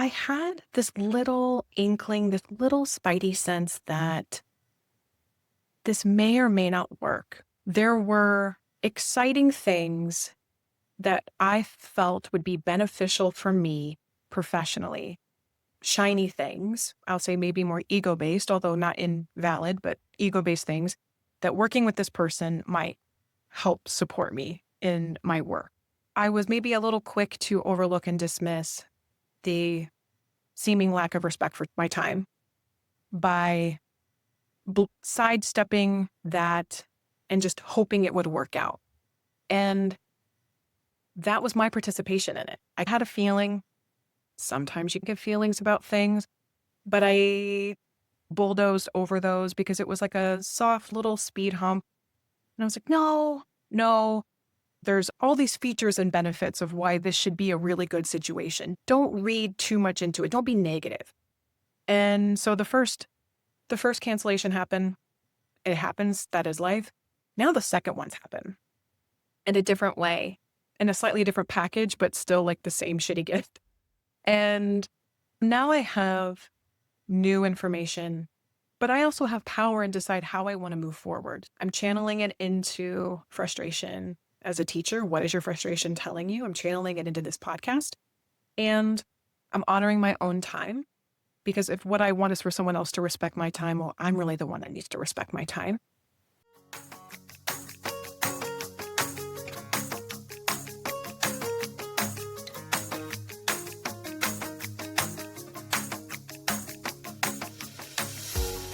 I had this little inkling, this little spidey sense that this may or may not work. There were exciting things that I felt would be beneficial for me professionally. Shiny things, I'll say maybe more ego based, although not invalid, but ego based things that working with this person might help support me in my work. I was maybe a little quick to overlook and dismiss the seeming lack of respect for my time by sidestepping that and just hoping it would work out. And that was my participation in it. I had a feeling. Sometimes you get feelings about things, but I bulldozed over those because it was like a soft little speed hump. And I was like, no, there's all these features and benefits of why this should be a really good situation. Don't read too much into it. Don't be negative. And so the first cancellation happened. It happens. That is life. Now the second one's happened in a different way, in a slightly different package, but still like the same shitty gift. And now I have new information, but I also have power and decide how I want to move forward. I'm channeling it into frustration as a teacher. What is your frustration telling you? I'm channeling it into this podcast, and I'm honoring my own time. Because if what I want is for someone else to respect my time, well, I'm really the one that needs to respect my time.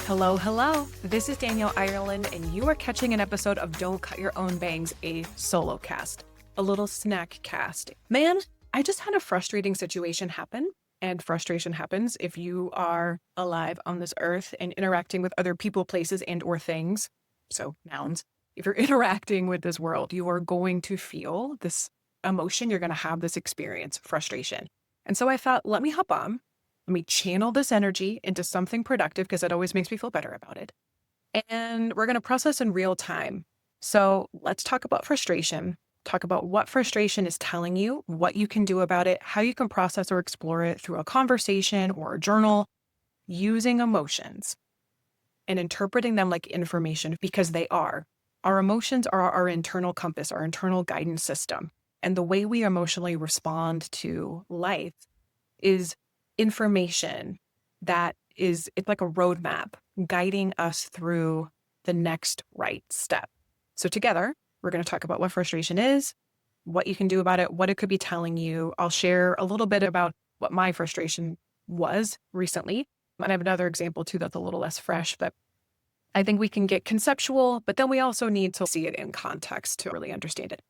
Hello. This is Danielle Ireland, and you are catching an episode of Don't Cut Your Own Bangs, a solo cast, a little snack cast. Man, I just had a frustrating situation happen. And frustration happens if you are alive on this earth and interacting with other people, places, and or things. So nouns. If you're interacting with this world, you are going to feel this emotion. You're going to have this experience, frustration. And so I thought, let me hop on. Let me channel this energy into something productive because it always makes me feel better about it. And we're going to process in real time. So let's talk about frustration. Talk about what frustration is telling you, what you can do about it, how you can process or explore it through a conversation or a journal, using emotions and interpreting them like information because they are. Our emotions are our internal compass, our internal guidance system. And the way we emotionally respond to life is information it's like a roadmap guiding us through the next right step. So together, we're going to talk about what frustration is, what you can do about it, what it could be telling you. I'll share a little bit about what my frustration was recently. And I have another example too that's a little less fresh, but I think we can get conceptual, but then we also need to see it in context to really understand it.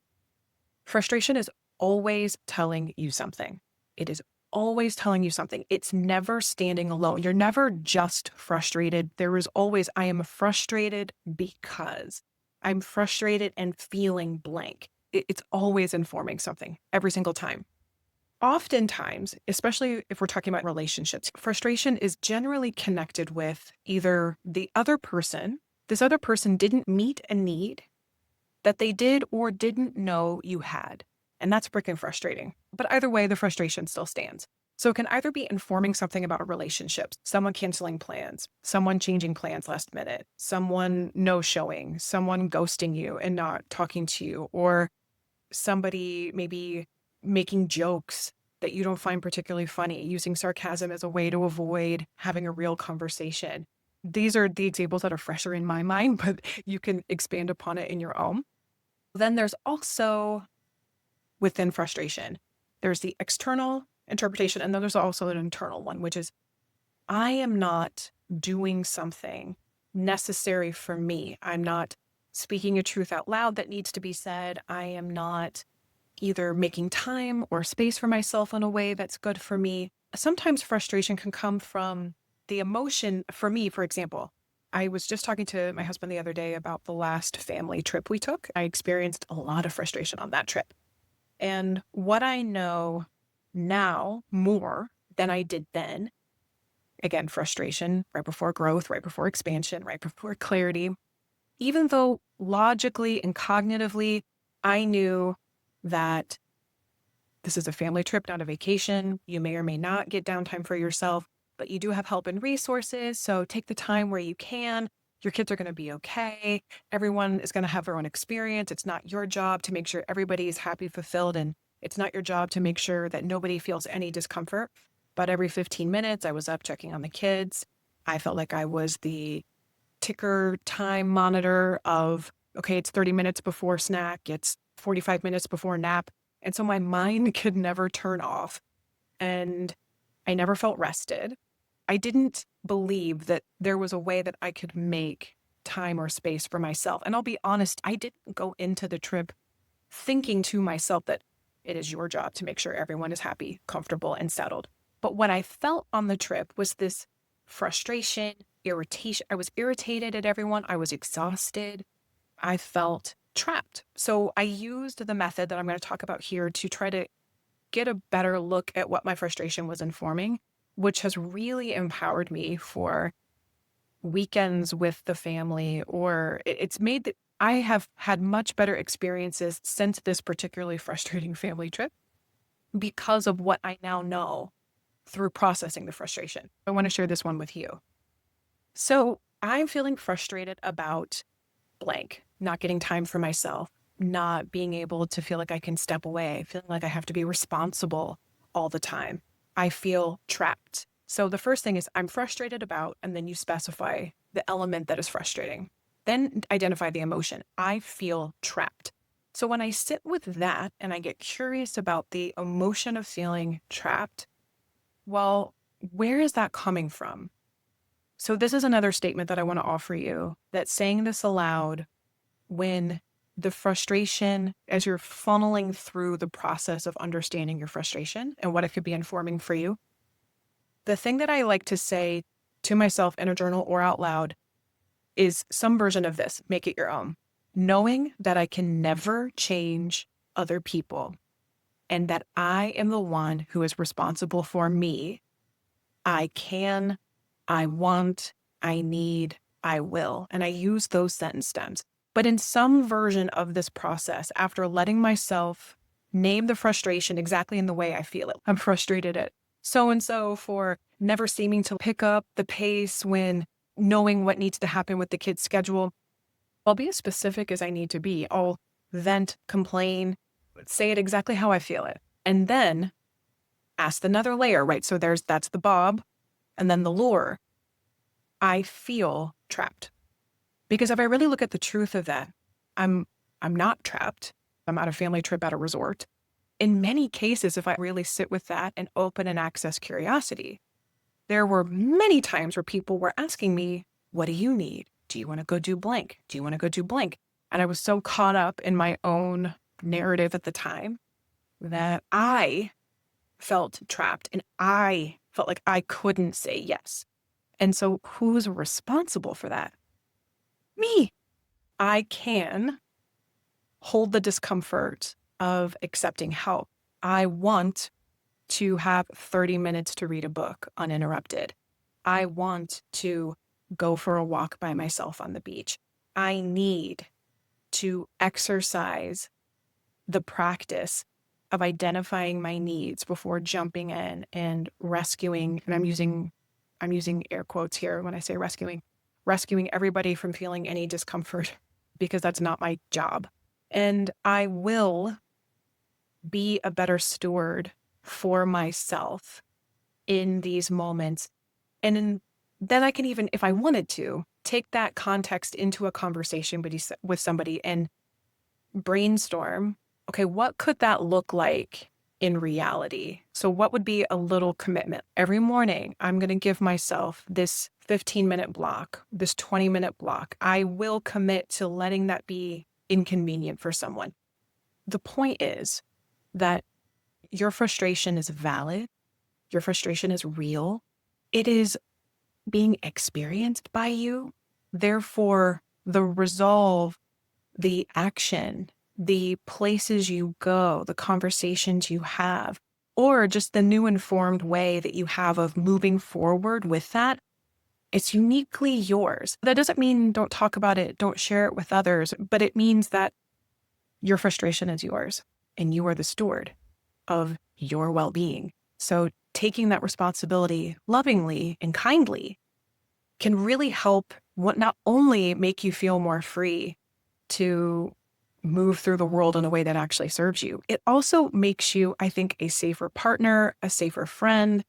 Frustration is always telling you something. It is always telling you something. It's never standing alone. You're never just frustrated. There is always, I am frustrated because I'm frustrated and feeling blank. It's always informing something every single time. Oftentimes, especially if we're talking about relationships, frustration is generally connected with either this other person didn't meet a need that they did or didn't know you had. And that's freaking frustrating. But either way, the frustration still stands. So it can either be informing something about relationships, someone canceling plans, someone changing plans last minute, someone no-showing, someone ghosting you and not talking to you, or somebody maybe making jokes that you don't find particularly funny, using sarcasm as a way to avoid having a real conversation. These are the examples that are fresher in my mind, but you can expand upon it in your own. Then there's also, within frustration, there's the external interpretation, and then there's also an internal one, which is, I am not doing something necessary for me. I'm not speaking a truth out loud that needs to be said. I am not either making time or space for myself in a way that's good for me. Sometimes frustration can come from the emotion. For me, for example, I was just talking to my husband the other day about the last family trip we took. I experienced a lot of frustration on that trip. And what I know now more than I did then, again, frustration right before growth, right before expansion, right before clarity, even though logically and cognitively, I knew that This is a family trip, not a vacation. You may or may not get downtime for yourself, but you do have help and resources. So take the time where you can. Your kids are going to be okay. Everyone is going to have their own experience. It's not your job to make sure everybody is happy, fulfilled, and it's not your job to make sure that nobody feels any discomfort. But every 15 minutes, I was up checking on the kids. I felt like I was the ticker time monitor of, okay, it's 30 minutes before snack, it's 45 minutes before nap. And so my mind could never turn off. And I never felt rested. I didn't believe that there was a way that I could make time or space for myself. And I'll be honest, I didn't go into the trip thinking to myself that it is your job to make sure everyone is happy, comfortable, and settled. But what I felt on the trip was this frustration, irritation. I was irritated at everyone. I was exhausted. I felt trapped. So I used the method that I'm going to talk about here to try to get a better look at what my frustration was informing, which has really empowered me for weekends with the family, or it's made that I have had much better experiences since this particularly frustrating family trip because of what I now know through processing the frustration. I want to share this one with you. So I'm feeling frustrated about blank, not getting time for myself, not being able to feel like I can step away, feeling like I have to be responsible all the time. I feel trapped. So the first thing is I'm frustrated about, and then you specify the element that is frustrating. Then identify the emotion. I feel trapped. So when I sit with that and I get curious about the emotion of feeling trapped, well, where is that coming from? So this is another statement that I want to offer you, that saying this aloud when the frustration, as you're funneling through the process of understanding your frustration and what it could be informing for you, the thing that I like to say to myself in a journal or out loud is some version of this: make it your own. Knowing that I can never change other people and that I am the one who is responsible for me. I can, I want, I need, I will. And I use those sentence stems. But in some version of this process, after letting myself name the frustration exactly in the way I feel it, I'm frustrated at so-and-so for never seeming to pick up the pace when knowing what needs to happen with the kids' schedule. I'll be as specific as I need to be. I'll vent, complain, say it exactly how I feel it. And then ask another layer, right? So that's the Bob, and then the lure. I feel trapped. Because if I really look at the truth of that, I'm not trapped. I'm at a family trip at a resort. In many cases, if I really sit with that and open and access curiosity, there were many times where people were asking me, what do you need? Do you want to go do blank? Do you want to go do blank? And I was so caught up in my own narrative at the time that I felt trapped and I felt like I couldn't say yes. And so who's responsible for that? Me. I can hold the discomfort of accepting help. I want to have 30 minutes to read a book uninterrupted. I want to go for a walk by myself on the beach. I need to exercise the practice of identifying my needs before jumping in and rescuing, and I'm using air quotes here when I say rescuing everybody from feeling any discomfort, because that's not my job. And I will be a better steward for myself in these moments. And then I can even, if I wanted to, take that context into a conversation with somebody and brainstorm, okay, what could that look like in reality? So what would be a little commitment? Every morning, I'm going to give myself this 15-minute block, this 20-minute block. I will commit to letting that be inconvenient for someone. The point is that your frustration is valid. Your frustration is real. It is being experienced by you. Therefore, the resolve, the action, the places you go, the conversations you have, or just the new informed way that you have of moving forward with that, it's uniquely yours. That doesn't mean don't talk about it, don't share it with others, but it means that your frustration is yours and you are the steward of your well-being. So taking that responsibility lovingly and kindly can really help not only make you feel more free to move through the world in a way that actually serves you, it also makes you, I think, a safer partner, a safer friend,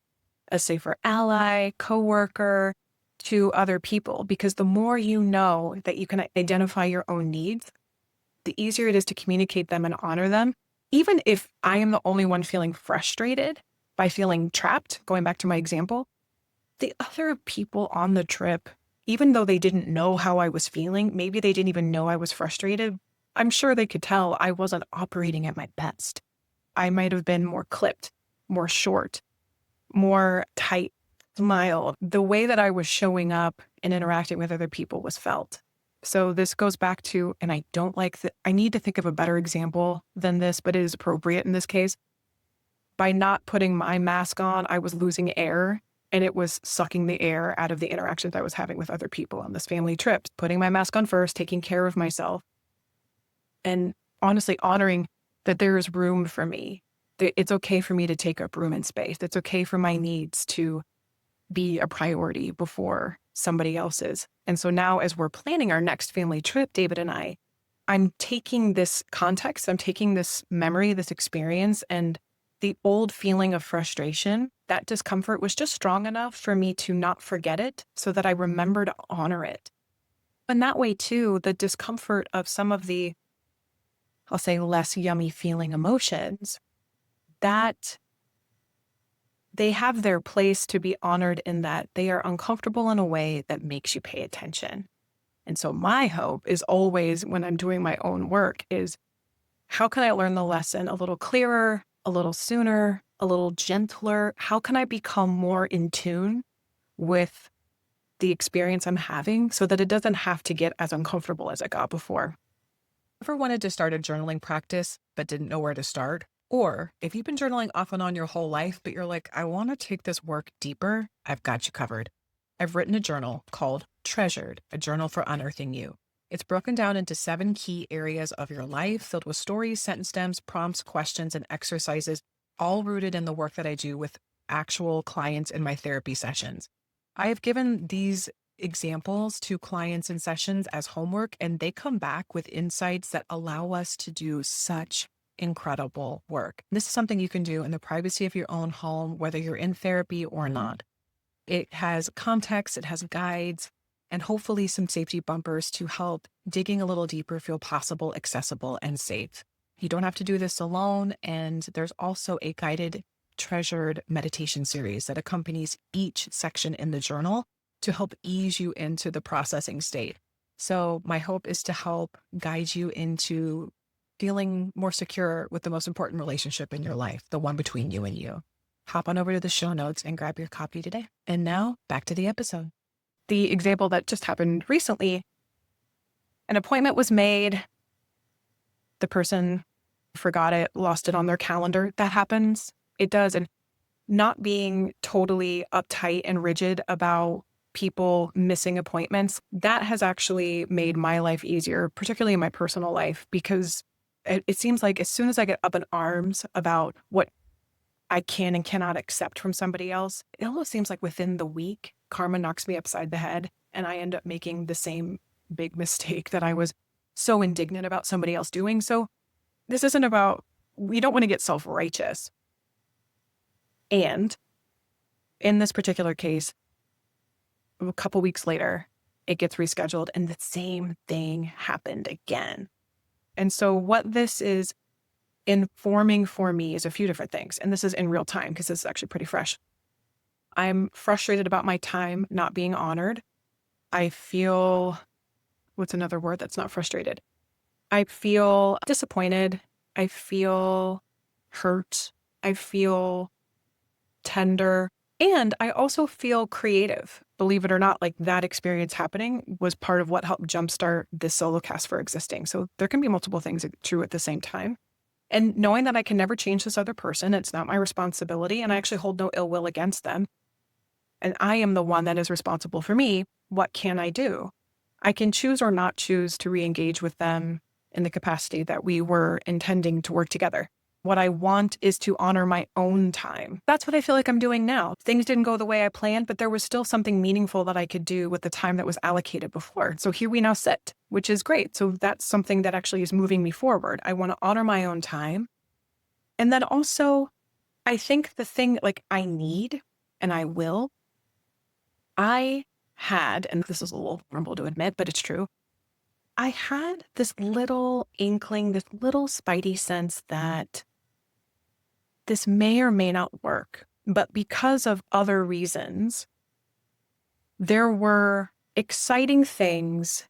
a safer ally, coworker to other people. Because the more you know that you can identify your own needs, the easier it is to communicate them and honor them. Even if I am the only one feeling frustrated by feeling trapped, going back to my example, the other people on the trip, even though they didn't know how I was feeling, maybe they didn't even know I was frustrated, I'm sure they could tell I wasn't operating at my best. I might have been more clipped, more short, more tight, smiled. The way that I was showing up and interacting with other people was felt. So this goes back to, and I don't like that, I need to think of a better example than this, but it is appropriate in this case. By not putting my mask on, I was losing air, and it was sucking the air out of the interactions I was having with other people on this family trip. Putting my mask on first, taking care of myself, and honestly honoring that there is room for me. It's okay for me to take up room and space. It's okay for my needs to be a priority before somebody else's. And so now, as we're planning our next family trip, David and I'm taking this context, I'm taking this memory, this experience, and the old feeling of frustration, that discomfort was just strong enough for me to not forget it so that I remember to honor it. And that way too, the discomfort of some of the, I'll say, less yummy feeling emotions, that they have their place to be honored in that they are uncomfortable in a way that makes you pay attention. And so my hope is always, when I'm doing my own work, is how can I learn the lesson a little clearer, a little sooner, a little gentler? How can I become more in tune with the experience I'm having so that it doesn't have to get as uncomfortable as it got before? Ever wanted to start a journaling practice but didn't know where to start? Or if you've been journaling off and on your whole life, but you're like, I want to take this work deeper, I've got you covered. I've written a journal called Treasured, a journal for unearthing you. It's broken down into 7 key areas of your life filled with stories, sentence stems, prompts, questions, and exercises, all rooted in the work that I do with actual clients in my therapy sessions. I have given these examples to clients in sessions as homework, and they come back with insights that allow us to do such incredible work. This is something you can do in the privacy of your own home, whether you're in therapy or not. It has context, it has guides, and hopefully some safety bumpers to help digging a little deeper feel possible, accessible, and safe. You don't have to do this alone, and there's also a guided, treasured meditation series that accompanies each section in the journal to help ease you into the processing state. So my hope is to help guide you into feeling more secure with the most important relationship in your life, the one between you and you. Hop on over to the show notes and grab your copy today. And now back to the episode. The example that just happened recently, an appointment was made. The person forgot it, lost it on their calendar. That happens. It does. And not being totally uptight and rigid about people missing appointments, that has actually made my life easier, particularly in my personal life, because it seems like as soon as I get up in arms about what I can and cannot accept from somebody else, it almost seems like within the week, karma knocks me upside the head and I end up making the same big mistake that I was so indignant about somebody else doing. So this isn't about, we don't want to get self-righteous. And in this particular case, a couple weeks later, it gets rescheduled and the same thing happened again. And so what this is informing for me is a few different things. And this is in real time because this is actually pretty fresh. I'm frustrated about my time not being honored. I feel, what's another word that's not frustrated? I feel disappointed. I feel hurt. I feel tender. And I also feel creative. Believe it or not, like that experience happening was part of what helped jumpstart this solo cast for existing. So there can be multiple things true at the same time. And knowing that I can never change this other person, it's not my responsibility, and I actually hold no ill will against them. And I am the one that is responsible for me. What can I do? I can choose or not choose to re-engage with them in the capacity that we were intending to work together. What I want is to honor my own time. That's what I feel like I'm doing now. Things didn't go the way I planned, but there was still something meaningful that I could do with the time that was allocated before. So here we now sit, which is great. So that's something that actually is moving me forward. I want to honor my own time. And then also, I think the thing like I need and I will, I had, and this is a little rumble to admit, but it's true. I had this little inkling, this little spidey sense that this may or may not work, but because of other reasons, there were exciting things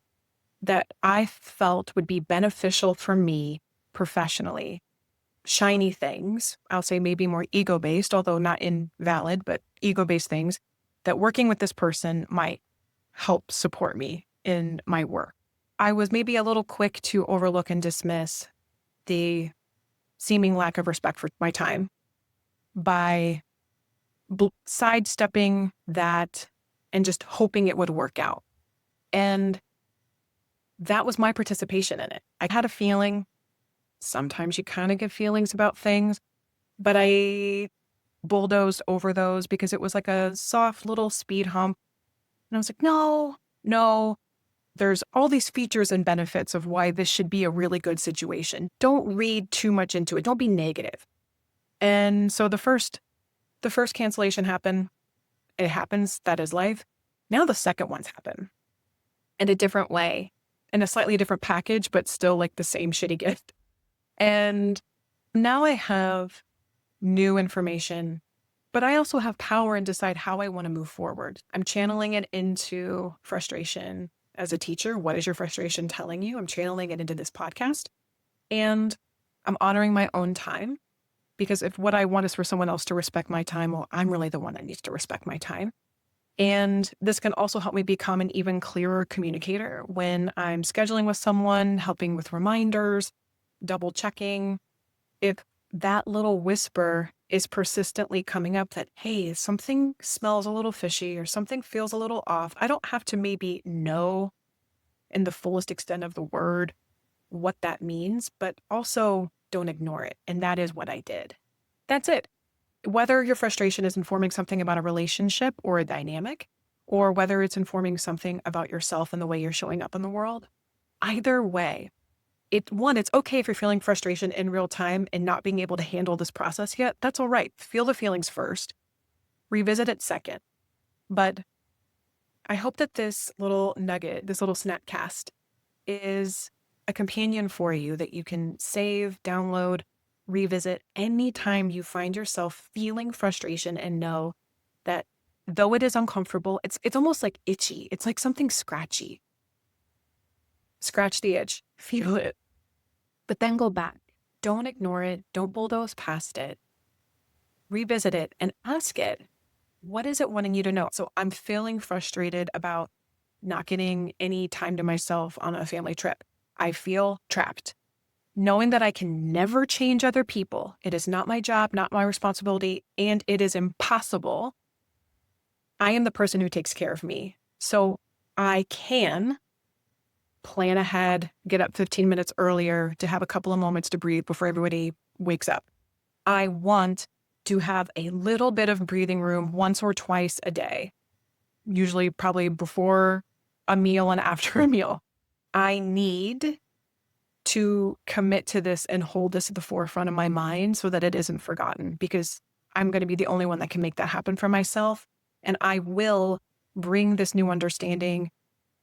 that I felt would be beneficial for me professionally. Shiny things, I'll say maybe more ego-based, although not invalid, but ego-based things that working with this person might help support me in my work. I was maybe a little quick to overlook and dismiss the seeming lack of respect for my time by sidestepping that and just hoping it would work out. And that was my participation in it. I had a feeling. Sometimes you kind of get feelings about things, but I bulldozed over those because it was like a soft little speed hump. And I was like, no, there's all these features and benefits of why this should be a really good situation. Don't read too much into it. Don't be negative. And so the first cancellation happened. It happens. That is life. Now the second one's happen in a different way, in a slightly different package, but still like the same shitty gift. And now I have new information, but I also have power and decide how I want to move forward. I'm channeling it into frustration as a teacher. What is your frustration telling you? I'm channeling it into this podcast, and I'm honoring my own time, because if what I want is for someone else to respect my time, well, I'm really the one that needs to respect my time. And this can also help me become an even clearer communicator when I'm scheduling with someone, helping with reminders, double checking. If that little whisper is persistently coming up that, hey, something smells a little fishy or something feels a little off, I don't have to maybe know in the fullest extent of the word what that means, but also don't ignore it. And that is what I did. That's it. Whether your frustration is informing something about a relationship or a dynamic, or whether it's informing something about yourself and the way you're showing up in the world, either way, it's okay if you're feeling frustration in real time and not being able to handle this process yet. That's all right. Feel the feelings first. Revisit it second. But I hope that this little nugget, this little snapcast, is a companion for you that you can save, download, revisit anytime you find yourself feeling frustration, and know that though it is uncomfortable, it's almost like itchy. It's like something scratchy. Scratch the itch, feel it, but then go back. Don't ignore it. Don't bulldoze past it. Revisit it and ask it, what is it wanting you to know? So I'm feeling frustrated about not getting any time to myself on a family trip. I feel trapped. Knowing that I can never change other people, it is not my job, not my responsibility, and it is impossible. I am the person who takes care of me. So I can plan ahead, get up 15 minutes earlier to have a couple of moments to breathe before everybody wakes up. I want to have a little bit of breathing room once or twice a day, usually probably before a meal and after a meal. I need to commit to this and hold this at the forefront of my mind so that it isn't forgotten, because I'm going to be the only one that can make that happen for myself. And I will bring this new understanding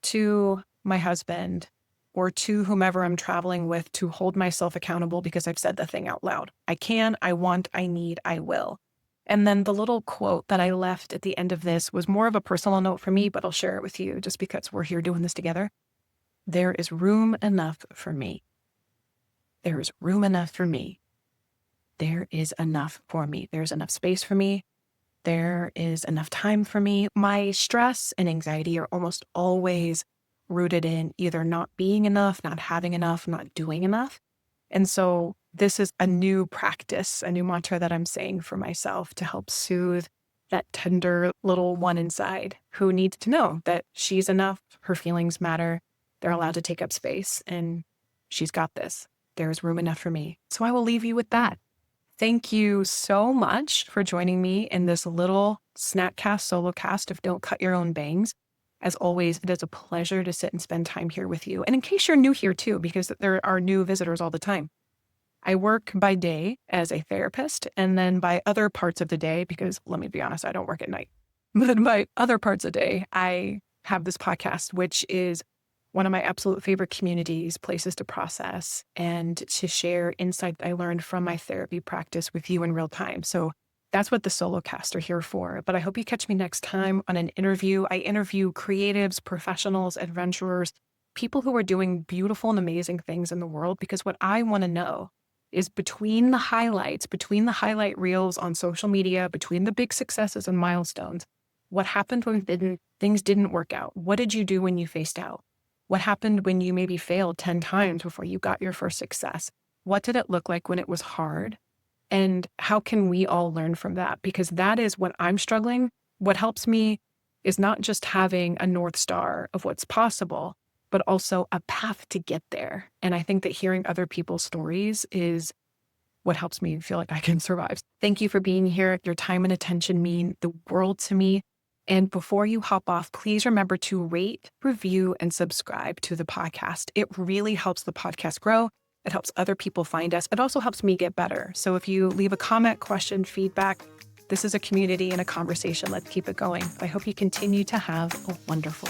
to my husband or to whomever I'm traveling with to hold myself accountable, because I've said the thing out loud. I can, I want, I need, I will. And then the little quote that I left at the end of this was more of a personal note for me, but I'll share it with you just because we're here doing this together. There is room enough for me. There is room enough for me. There is enough for me. There's enough space for me. There is enough time for me. My stress and anxiety are almost always rooted in either not being enough, not having enough, not doing enough. And so this is a new practice, a new mantra that I'm saying for myself to help soothe that tender little one inside who needs to know that she's enough, her feelings matter, they're allowed to take up space, and she's got this. There's room enough for me. So I will leave you with that. Thank you so much for joining me in this little snackcast, solo cast of Don't Cut Your Own Bangs. As always, it is a pleasure to sit and spend time here with you. And in case you're new here too, because there are new visitors all the time, I work by day as a therapist, and then by other parts of the day, because let me be honest, I don't work at night, but by other parts of the day, I have this podcast, which is one of my absolute favorite communities, places to process and to share insight I learned from my therapy practice with you in real time. So that's what the solo cast are here for. But I hope you catch me next time on an interview. I interview creatives, professionals, adventurers, people who are doing beautiful and amazing things in the world, because what I want to know is between the highlights, between the highlight reels on social media, between the big successes and milestones, what happened when things didn't work out? What did you do when you faced doubt? What happened when you maybe failed 10 times before you got your first success? What did it look like when it was hard? And how can we all learn from that? Because that is what I'm struggling. What helps me is not just having a North Star of what's possible, but also a path to get there. And I think that hearing other people's stories is what helps me feel like I can survive. Thank you for being here. Your time and attention mean the world to me. And before you hop off, please remember to rate, review, and subscribe to the podcast. It really helps the podcast grow. It helps other people find us. It also helps me get better. So if you leave a comment, question, feedback, this is a community and a conversation. Let's keep it going. I hope you continue to have a wonderful